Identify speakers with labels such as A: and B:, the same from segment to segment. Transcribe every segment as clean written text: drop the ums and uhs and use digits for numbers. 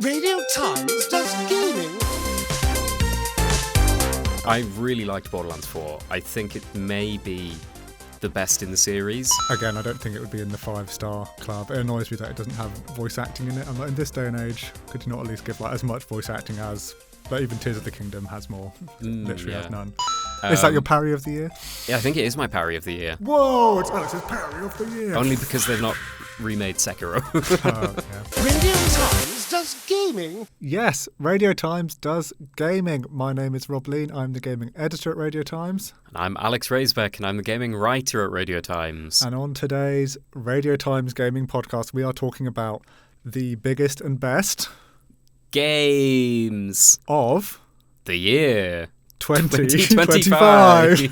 A: Radio Times does gaming.
B: I really liked Borderlands 4. I think it may be the best in the series.
C: Again, I don't think it would be in the 5-star club. It annoys me that it doesn't have voice acting in it. I'm like, in this day and age, could you not at least give as much voice acting as... But even Tears of the Kingdom has more. Literally has none. Is that your parry of the year?
B: Yeah, I think it is my parry of the year.
C: Whoa, it's Alex's parry of the year.
B: Only because they've not remade Sekiro.
A: Yeah. Radio Times does gaming.
C: Yes, Radio Times does gaming. My name is Rob Lean. I'm the gaming editor at Radio Times.
B: And I'm Alex Raisbeck, and I'm the gaming writer at Radio Times.
C: And on today's Radio Times gaming podcast, we are talking about the biggest and best
B: games
C: of
B: the year
C: 2025.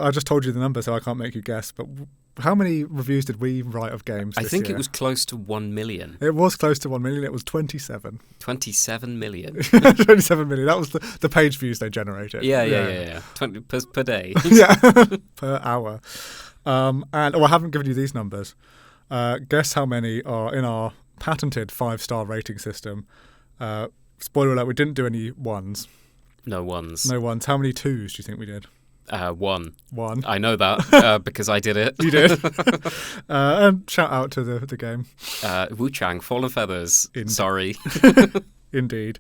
C: I just told you the number, so I can't make you guess, but how many reviews did we write of games this
B: I think
C: year?
B: it was close to 1 million.
C: It was close to 1 million. It was 27.
B: 27 million.
C: 27 million. That was the page views they generated.
B: Yeah. 20 per day.
C: Yeah, per hour. And I haven't given you these numbers. Guess how many are in our patented 5-star rating system. Spoiler alert, we didn't do any ones.
B: No ones.
C: No ones. How many twos do you think we did?
B: One.
C: One.
B: I know that because I did it.
C: You did. And shout out to the game.
B: Wu Chang, Fallen Feathers. Sorry.
C: Indeed.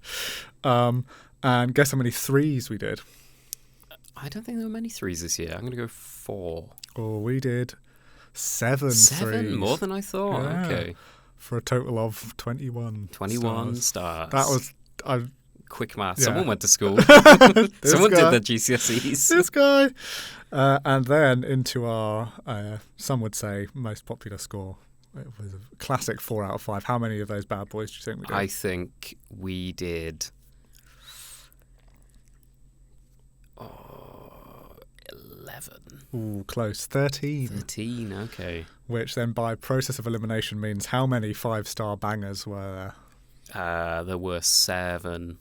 C: And guess how many threes we did?
B: I don't think there were many threes this year. I'm going to go 4.
C: Oh, we did 7 threes.
B: More than I thought.
C: Yeah.
B: Okay.
C: For a total of 21
B: stars.
C: That was...
B: quick math.
C: Yeah.
B: Someone went to school. Someone did their GCSEs.
C: This guy. And then into our, some would say, most popular score. It was a classic 4 out of 5. How many of those bad boys do you think we did?
B: I think we did 11.
C: Ooh, close. 13.
B: 13, okay.
C: Which then by process of elimination means how many 5-star bangers were there?
B: There were 7.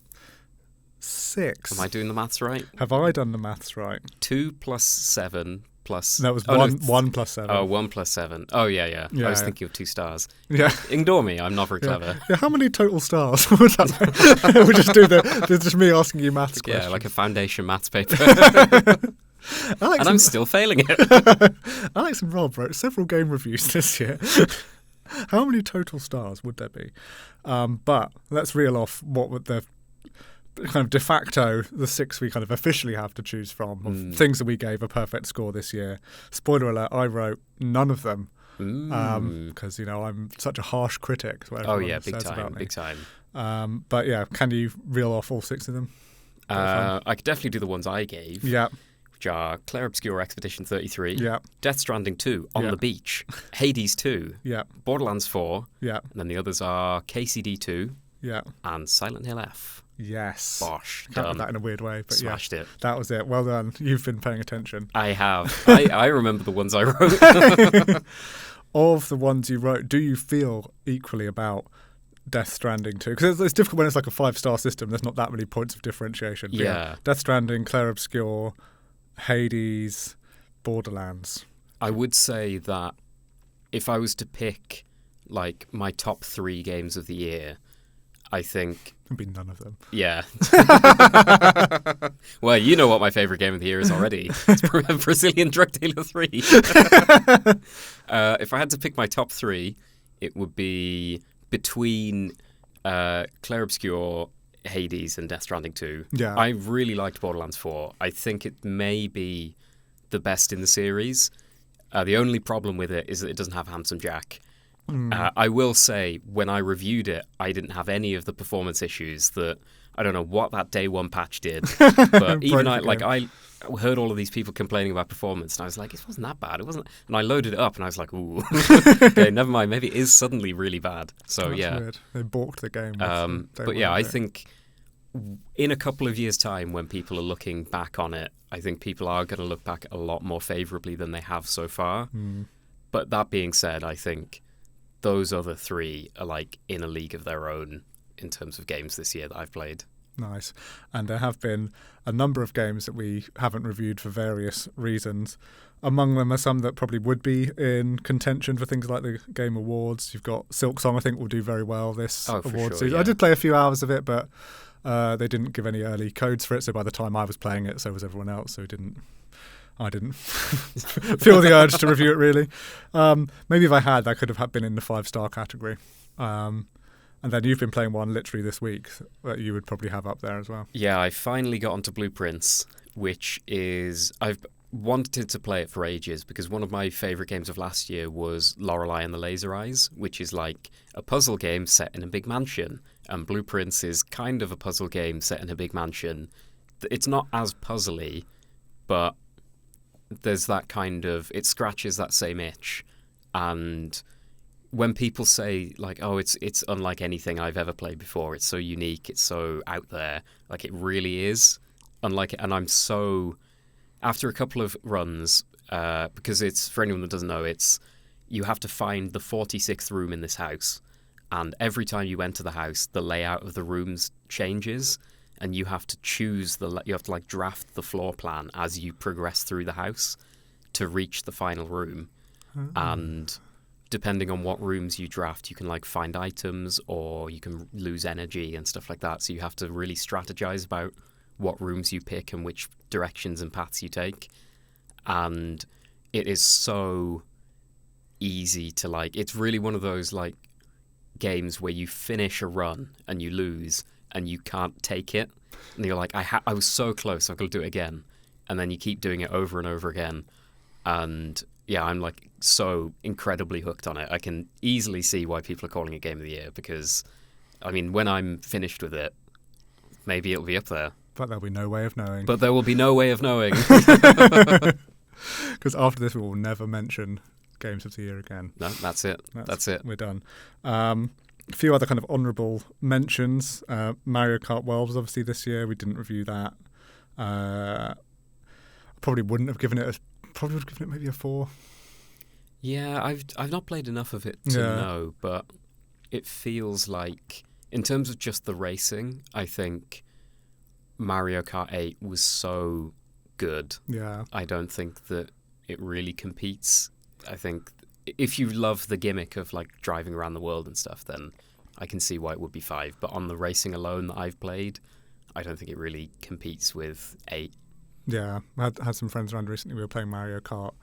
C: 6.
B: Am I doing the maths right?
C: Have I done the maths right?
B: 2 plus 7 plus...
C: No, it was 1 plus 7.
B: Oh, 1 plus 7. Oh, yeah. I was thinking of 2 stars.
C: Yeah.
B: Ignore me, I'm not very clever.
C: Yeah, how many total stars would that be? We'll just do just me asking you maths questions.
B: Yeah, like a foundation maths paper.
C: Alex
B: and I'm still failing it.
C: Alex and Rob wrote several game reviews this year. How many total stars would there be? But let's reel off what would the kind of de facto, the 6 we kind of officially have to choose from of things that we gave a perfect score this year. Spoiler alert, I wrote none of them because, I'm such a harsh critic.
B: Oh, yeah, big time.
C: But yeah, can you reel off all 6 of them?
B: I could definitely do the ones I gave.
C: Yeah.
B: Which are Clair Obscur Expedition 33,
C: yeah.
B: Death Stranding 2, On the Beach, Hades 2,
C: yeah.
B: Borderlands 4,
C: yeah.
B: and then the others are KCD 2,
C: yeah.
B: and Silent Hill F.
C: Yes.
B: Bosh.
C: Can't do that in a weird way, but
B: Smashed it.
C: That was it. Well done. You've been paying attention.
B: I have. I remember the ones I wrote.
C: Of the ones you wrote, do you feel equally about Death Stranding 2? Because it's difficult when it's like a 5-star system. There's not that many points of differentiation. But
B: yeah.
C: Death Stranding, Clair Obscur, Hades, Borderlands.
B: I would say that if I was to pick like my top 3 games of the year, I think
C: It'd be none of them.
B: Yeah. Well, you know what my favourite game of the year is already. It's Brazilian Drug Dealer 3. If I had to pick my top 3, it would be between Clair Obscur, Hades, and Death Stranding 2.
C: Yeah.
B: I really liked Borderlands 4. I think it may be the best in the series. The only problem with it is that it doesn't have Handsome Jack. I will say, when I reviewed it, I didn't have any of the performance issues that, I don't know what that day one patch did, but even I heard all of these people complaining about performance, and I was like, it wasn't that bad. It wasn't, and I loaded it up, and I was like, ooh, okay, never mind. Maybe it is suddenly really bad. So
C: That's
B: yeah,
C: weird. They balked the game.
B: But yeah, I think in a couple of years' time, when people are looking back on it, I think people are going to look back a lot more favourably than they have so far. But that being said, I think those other 3 are like in a league of their own in terms of games this year that I've played.
C: Nice. And there have been a number of games that we haven't reviewed for various reasons. Among them are some that probably would be in contention for things like the Game Awards. You've got Silksong, I think, will do very well this award season.
B: Yeah.
C: I did play a few hours of it, but they didn't give any early codes for it. So by the time I was playing it, so was everyone else. So I didn't feel the urge to review it, really. Maybe if I had, that could have been in the 5-star category. And then you've been playing one literally this week that you would probably have up there as well.
B: Yeah, I finally got onto Blueprints, which is... I've wanted to play it for ages because one of my favourite games of last year was Lorelei and the Laser Eyes, which is like a puzzle game set in a big mansion. And Blueprints is kind of a puzzle game set in a big mansion. It's not as puzzly, but there's that kind of... It scratches that same itch. And... when people say, like, oh, it's unlike anything I've ever played before, it's so unique, it's so out there, like, it really is unlike it. And I'm so... After a couple of runs, because it's, for anyone that doesn't know, it's you have to find the 46th room in this house, and every time you enter the house, the layout of the rooms changes, and you have to choose you have to, like, draft the floor plan as you progress through the house to reach the final room. And... depending on what rooms you draft, you can like find items or you can lose energy and stuff like that. So you have to really strategize about what rooms you pick and which directions and paths you take. And it is so easy to like... It's really one of those like games where you finish a run and you lose and you can't take it. And you're like, I was so close, I've got to do it again. And then you keep doing it over and over again. And... yeah, I'm like so incredibly hooked on it. I can easily see why people are calling it Game of the Year because, I mean, when I'm finished with it, maybe it'll be up there.
C: But there'll be no way of knowing.
B: But there will be no way of knowing.
C: Because after this, we will never mention Games of the Year again.
B: No, that's it. That's it.
C: We're done. A few other kind of honourable mentions. Mario Kart World was obviously this year. We didn't review that. Probably would have given it maybe a 4.
B: Yeah, I've not played enough of it to know, but it feels like, in terms of just the racing, I think Mario Kart 8 was so good.
C: Yeah.
B: I don't think that it really competes. I think if you love the gimmick of like driving around the world and stuff, then I can see why it would be 5. But on the racing alone that I've played, I don't think it really competes with 8.
C: Yeah, I had some friends around recently. We were playing Mario Kart,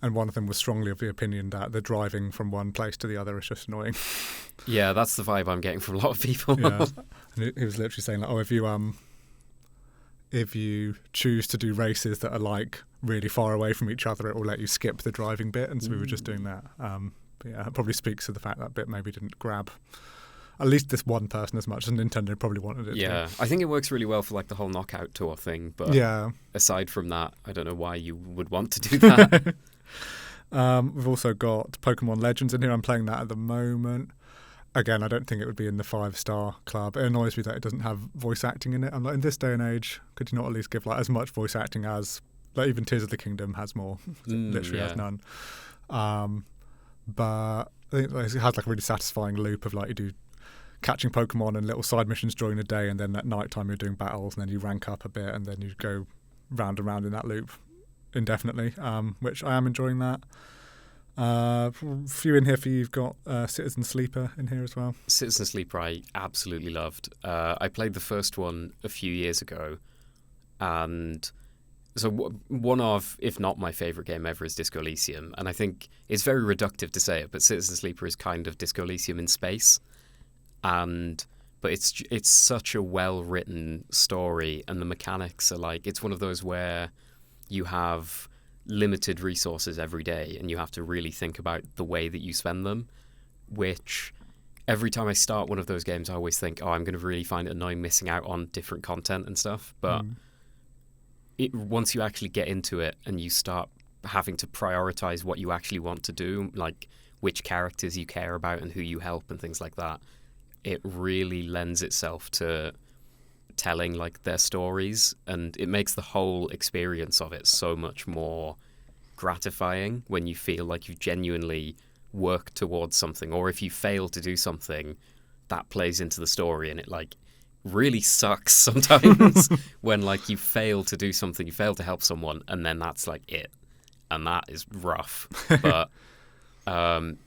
C: and one of them was strongly of the opinion that the driving from one place to the other is just annoying.
B: Yeah, that's the vibe I'm getting from a lot of people.
C: Yeah, and he was literally saying, like, oh, if you choose to do races that are like really far away from each other, it will let you skip the driving bit. And so we were just doing that. But yeah, it probably speaks to the fact that bit maybe didn't grab at least this one person as much as Nintendo probably wanted it
B: to. I think it works really well for like the whole knockout tour thing, but aside from that, I don't know why you would want to do that.
C: We've also got Pokemon Legends in here. I'm playing that at the moment. Again, I don't think it would be in the 5-star club. It annoys me that it doesn't have voice acting in it. I'm like, in this day and age, could you not at least give like as much voice acting as like even Tears of the Kingdom has more? Literally has none. But I think it has like a really satisfying loop of like you do catching Pokemon and little side missions during the day, and then at night time you're doing battles, and then you rank up a bit, and then you go round and round in that loop indefinitely, which I am enjoying that. A few in here for you. You've got Citizen Sleeper in here as well.
B: Citizen Sleeper I absolutely loved. I played the first one a few years ago, and so one of, if not my favourite game ever, is Disco Elysium, and I think it's very reductive to say it, but Citizen Sleeper is kind of Disco Elysium in space. But it's such a well-written story, and the mechanics are like, it's one of those where you have limited resources every day and you have to really think about the way that you spend them, which every time I start one of those games I always think, I'm going to really find it annoying missing out on different content and stuff, but once you actually get into it and you start having to prioritize what you actually want to do, like which characters you care about and who you help and things like that, it really lends itself to telling like their stories, and it makes the whole experience of it so much more gratifying when you feel like you've genuinely worked towards something, or if you fail to do something, that plays into the story and it like really sucks sometimes when like you fail to do something, you fail to help someone, and then that's like it, and that is rough. But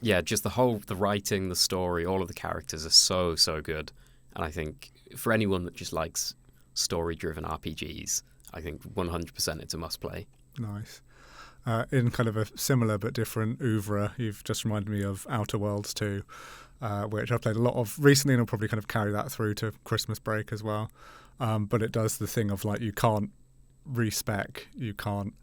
B: yeah, just the writing, the story, all of the characters are so good, and I think for anyone that just likes story-driven RPGs, I think 100% it's a must-play.
C: Nice. In kind of a similar but different oeuvre, you've just reminded me of Outer Worlds 2, which I've played a lot of recently, and I'll probably kind of carry that through to Christmas break as well. But it does the thing of like you can't respec, you can't,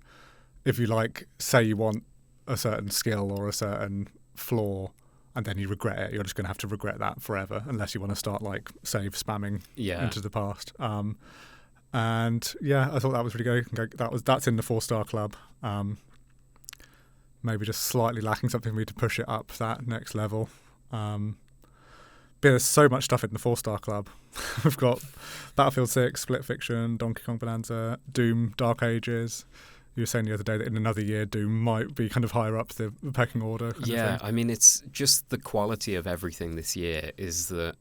C: if you like, say you want a certain skill or a certain flaw, and then you regret it, you're just going to have to regret that forever, unless you want to start like save spamming into the past. And yeah, I thought that was really good. That's in the 4-star club. Maybe just slightly lacking something for me to push it up that next level. But there's so much stuff in the 4-star club. We've got Battlefield 6, Split Fiction, Donkey Kong Bonanza, Doom, Dark Ages. You were saying the other day that in another year Doom might be kind of higher up the pecking order.
B: Yeah, I mean, it's just the quality of everything this year is that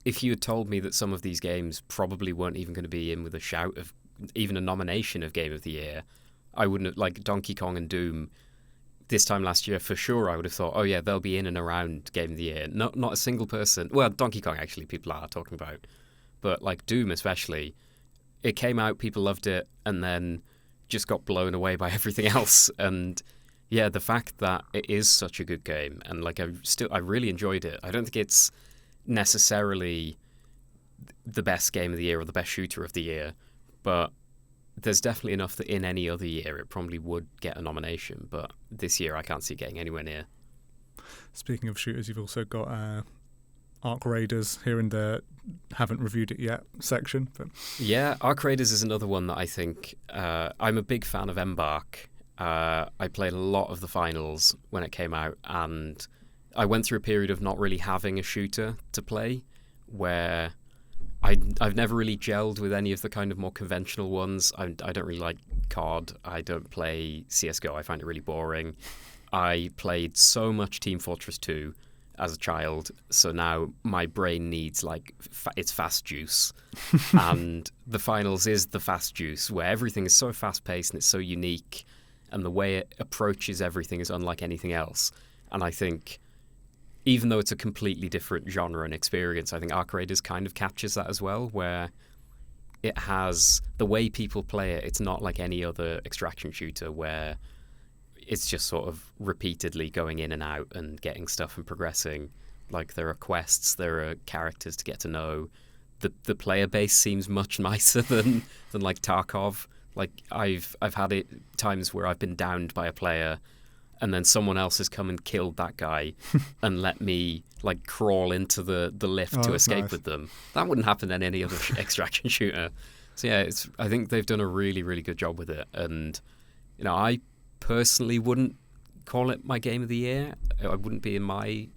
B: if you had told me that some of these games probably weren't even going to be in with a shout of even a nomination of Game of the Year, I wouldn't have, like Donkey Kong and Doom this time last year, for sure I would have thought, oh yeah, they'll be in and around Game of the Year. Not a single person, well, Donkey Kong actually people are talking about, but like Doom especially, it came out, people loved it, and then just got blown away by everything else. And yeah, the fact that it is such a good game, and like I really enjoyed it. I don't think it's necessarily the best game of the year or the best shooter of the year, but there's definitely enough that in any other year it probably would get a nomination, but this year I can't see it getting anywhere near.
C: Speaking of shooters, you've also got Arc Raiders here in the haven't reviewed it yet section. But
B: yeah, Arc Raiders is another one that I think I'm a big fan of Embark. I played a lot of the finals when it came out, and I went through a period of not really having a shooter to play, where I've never really gelled with any of the kind of more conventional ones. I don't really like COD. I don't play CSGO. I find it really boring. I played so much Team Fortress 2 as a child, so now my brain needs like it's fast juice. And the finals is the fast juice, where everything is so fast paced and it's so unique, and the way it approaches everything is unlike anything else. And I think even though it's a completely different genre and experience, I think Arc Raiders kind of captures that as well, where it has the way people play it. It's not like any other extraction shooter where it's just sort of repeatedly going in and out and getting stuff and progressing. Like there are quests, there are characters to get to know. The player base seems much nicer than like Tarkov. Like I've had it times where I've been downed by a player, and then someone else has come and killed that guy and let me like crawl into the lift to escape with them. That wouldn't happen in any other extraction shooter. So yeah, I think they've done a really, really good job with it. And you know, I personally wouldn't call it my game of the year. I wouldn't be in my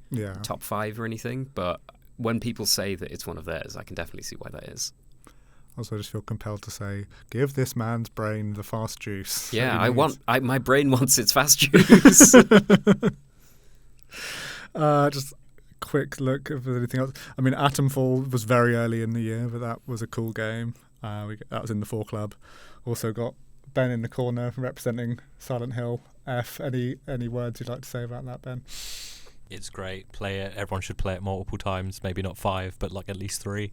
B: top 5 or anything. But when people say that it's one of theirs, I can definitely see why that is.
C: Also, I just feel compelled to say, give this man's brain the fast juice.
B: Yeah, my brain wants its fast juice.
C: Just a quick look if there's anything else. I mean, Atomfall was very early in the year, but that was a cool game. That was in the 4 club. Also got Ben in the corner representing Silent Hill F. Any words you'd like to say about that, Ben?
D: It's great. Play it. Everyone should play it multiple times. Maybe not 5, but like at least 3.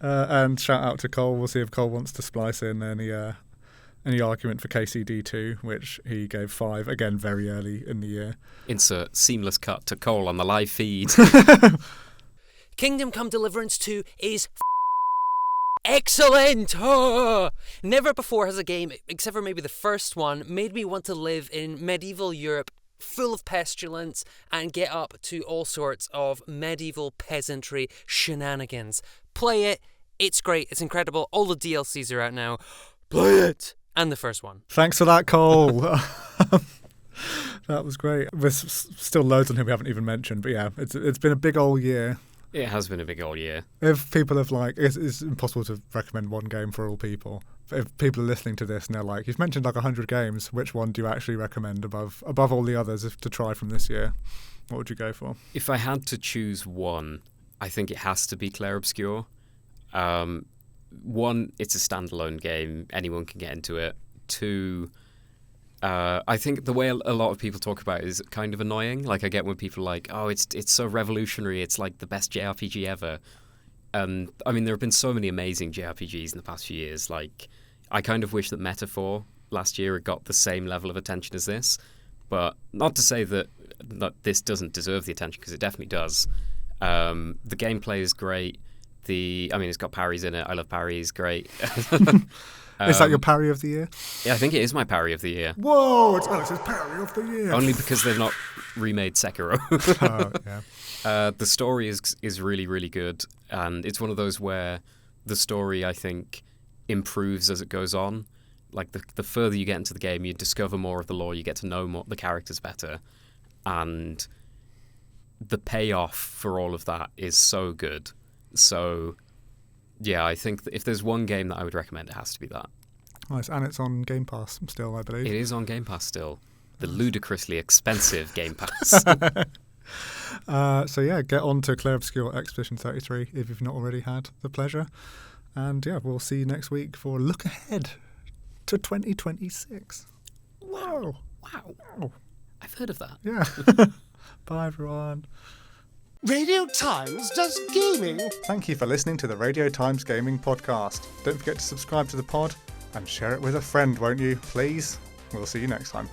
C: And shout out to Cole. We'll see if Cole wants to splice in any argument for KCD2, which he gave 5, again, very early in the year.
B: Insert seamless cut to Cole on the live feed.
E: Kingdom Come Deliverance 2 is excellent! Never before has a game, except for maybe the first one, made me want to live in medieval Europe, full of pestilence, and get up to all sorts of medieval peasantry shenanigans. Play it. It's great. It's incredible. All the DLCs are out now. Play it! And the first one.
C: Thanks for that, Cole. That was great. There's still loads on here we haven't even mentioned, but yeah, it's been a big old year.
B: It has been a big old year.
C: If people have it's impossible to recommend one game for all people. If people are listening to this and they're like, you've mentioned like 100 games, which one do you actually recommend above all the others to try from this year? What would you go for?
B: If I had to choose one, I think it has to be Clair Obscur. One, it's a standalone game. Anyone can get into it. Two, I think the way a lot of people talk about it is kind of annoying. Like, I get when people are like, oh, it's so revolutionary. It's like the best JRPG ever. And, I mean, there have been so many amazing JRPGs in the past few years. Like, I kind of wish that Metaphor last year had got the same level of attention as this. But not to say that this doesn't deserve the attention, because it definitely does. The gameplay is great. It's got parries in it. I love parries. Great.
C: Is that your parry of the year?
B: Yeah, I think it is my parry of the year.
C: Whoa, it's Alex's parry of the year.
B: Only because they've not remade Sekiro.
C: Yeah.
B: The story is really, really good. And it's one of those where the story, I think, improves as it goes on. Like, the further you get into the game, you discover more of the lore, you get to know more the characters better. And the payoff for all of that is so good. So, yeah, I think that if there's one game that I would recommend, it has to be that.
C: Nice, and it's on Game Pass still, I believe.
B: It is on Game Pass still. The ludicrously expensive Game Pass.
C: So yeah, get on to Clair Obscur Expedition 33 if you've not already had the pleasure. And yeah, we'll see you next week for a look ahead to 2026. Whoa.
B: Wow. I've heard of that.
C: Yeah. Bye, everyone.
A: Radio Times does gaming.
C: Thank you for listening to the Radio Times Gaming Podcast. Don't forget to subscribe to the pod and share it with a friend, won't you? Please. We'll see you next time.